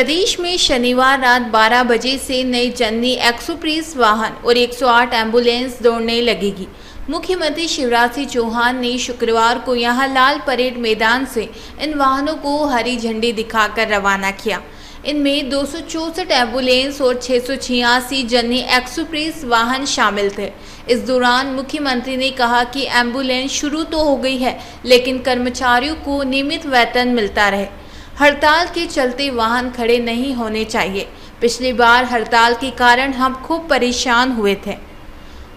प्रदेश में शनिवार रात 12 बजे से नई जननी एक्सप्रेस वाहन और 108 एम्बुलेंस दौड़ने लगेगी। मुख्यमंत्री शिवराज सिंह चौहान ने शुक्रवार को यहां लाल परेड मैदान से इन वाहनों को हरी झंडी दिखाकर रवाना किया। इनमें 264 एम्बुलेंस और 686 जननी एक्सप्रेस वाहन शामिल थे। इस दौरान मुख्यमंत्री ने कहा कि एम्बुलेंस शुरू तो हो गई है, लेकिन कर्मचारियों को नियमित वेतन मिलता रहे। हड़ताल के चलते वाहन खड़े नहीं होने चाहिए। पिछली बार हड़ताल के कारण हम खूब परेशान हुए थे।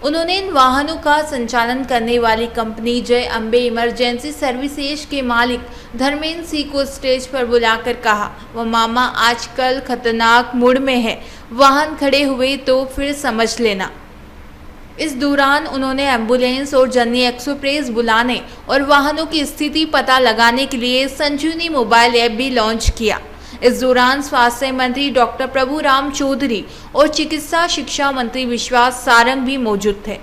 उन्होंने इन वाहनों का संचालन करने वाली कंपनी जय अम्बे इमरजेंसी सर्विसेज के मालिक धर्मेंद्र सिंह को स्टेज पर बुलाकर कहा, वह मामा आजकल खतरनाक मूड में है, वाहन खड़े हुए तो फिर समझ लेना। इस दौरान उन्होंने एम्बुलेंस और जननी एक्सप्रेस बुलाने और वाहनों की स्थिति पता लगाने के लिए संजीवनी मोबाइल ऐप भी लॉन्च किया। इस दौरान स्वास्थ्य मंत्री डॉक्टर प्रभुराम चौधरी और चिकित्सा शिक्षा मंत्री विश्वास सारंग भी मौजूद थे।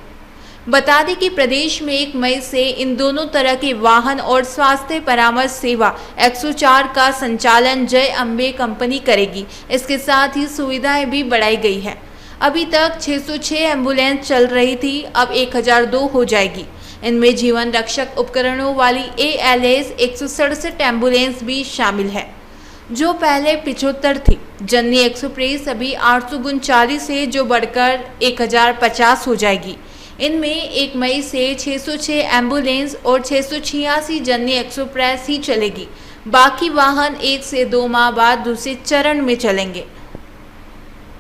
बता दें कि प्रदेश में 1 मई से इन दोनों तरह के वाहन और स्वास्थ्य परामर्श सेवा 104 का संचालन जय अम्बे कंपनी करेगी। इसके साथ ही सुविधाएं भी बढ़ाई गई है। अभी तक 606 एम्बुलेंस चल रही थी, अब 1002 हो जाएगी। इनमें जीवन रक्षक उपकरणों वाली ALS 167 एम्बुलेंस भी शामिल है, जो पहले 75 थी। जननी एक्सप्रेस अभी 839 है, जो बढ़कर 1050 हो जाएगी। इनमें 1 मई से 606 एम्बुलेंस और 686 जननी एक्सप्रेस ही चलेगी। बाकी वाहन 1 से 2 माह बाद दूसरे चरण में चलेंगे।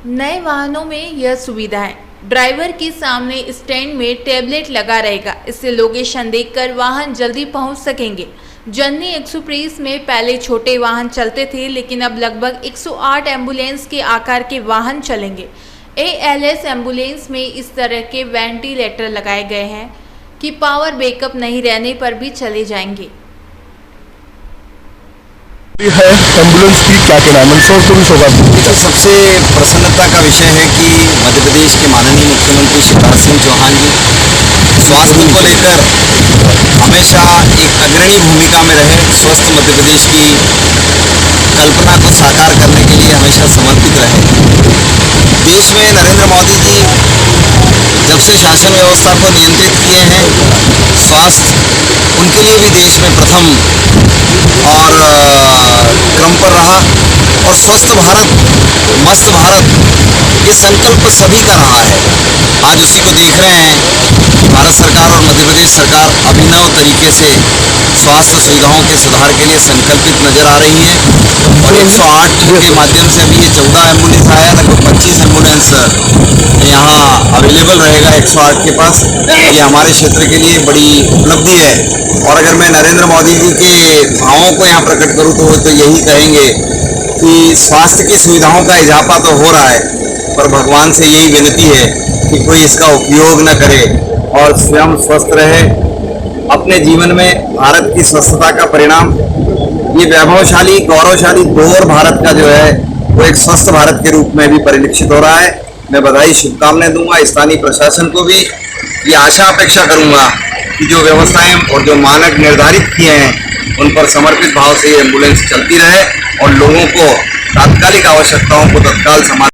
नए वाहनों में यह सुविधा है, ड्राइवर के सामने स्टैंड में टैबलेट लगा रहेगा, इससे लोकेशन देखकर वाहन जल्दी पहुंच सकेंगे। जननी एक्सप्रेस में पहले छोटे वाहन चलते थे, लेकिन अब लगभग 108 एम्बुलेंस के आकार के वाहन चलेंगे। ALS एम्बुलेंस में इस तरह के वेंटिलेटर लगाए गए हैं कि पावर बैकअप नहीं रहने पर भी चले जाएंगे। है एम्बुलेंस की क्या कहना है? सबसे प्रसन्नता का विषय है कि मध्य प्रदेश के माननीय मुख्यमंत्री शिवराज सिंह चौहान जी स्वास्थ्य को लेकर हमेशा एक अग्रणी भूमिका में रहे। स्वस्थ मध्य प्रदेश की कल्पना को साकार करने के लिए हमेशा समर्पित रहे। देश में नरेंद्र मोदी जी जब से शासन व्यवस्था को नियंत्रित किए हैं, स्वास्थ्य उनके लिए भी देश में प्रथम और क्रम पर रहा। और स्वस्थ भारत मस्त भारत ये संकल्प सभी का रहा है। आज उसी को देख रहे हैं कि भारत सरकार और मध्य प्रदेश सरकार अभिनव तरीके से स्वास्थ्य सुविधाओं के सुधार के लिए संकल्पित नजर आ रही है। और 108 के माध्यम से अभी ये 14 एम्बुलेंस आया, लगभग 25 एम्बुलेंस यहाँ अवेलेबल रहेगा 108 के पास। ये हमारे क्षेत्र के लिए बड़ी उपलब्धि है। और अगर मैं नरेंद्र मोदी जी के भावों को यहाँ प्रकट करूँ तो यही कहेंगे कि स्वास्थ्य की सुविधाओं का इजाफा तो हो रहा है, पर भगवान से यही विनती है कि कोई इसका उपयोग न करे और स्वयं स्वस्थ रहे। अपने जीवन में भारत की स्वस्थता का परिणाम ये वैभवशाली गौरवशाली दौर भारत का जो है वो एक स्वस्थ भारत के रूप में भी परिलक्षित हो रहा है। मैं बधाई शुभकामनाएं दूंगा स्थानीय प्रशासन को भी। ये आशा अपेक्षा करूंगा कि जो व्यवस्थाएं और जो मानक निर्धारित किए हैं उन पर समर्पित भाव से ये एम्बुलेंस चलती रहे और लोगों को तात्कालिक आवश्यकताओं को तत्काल समाधान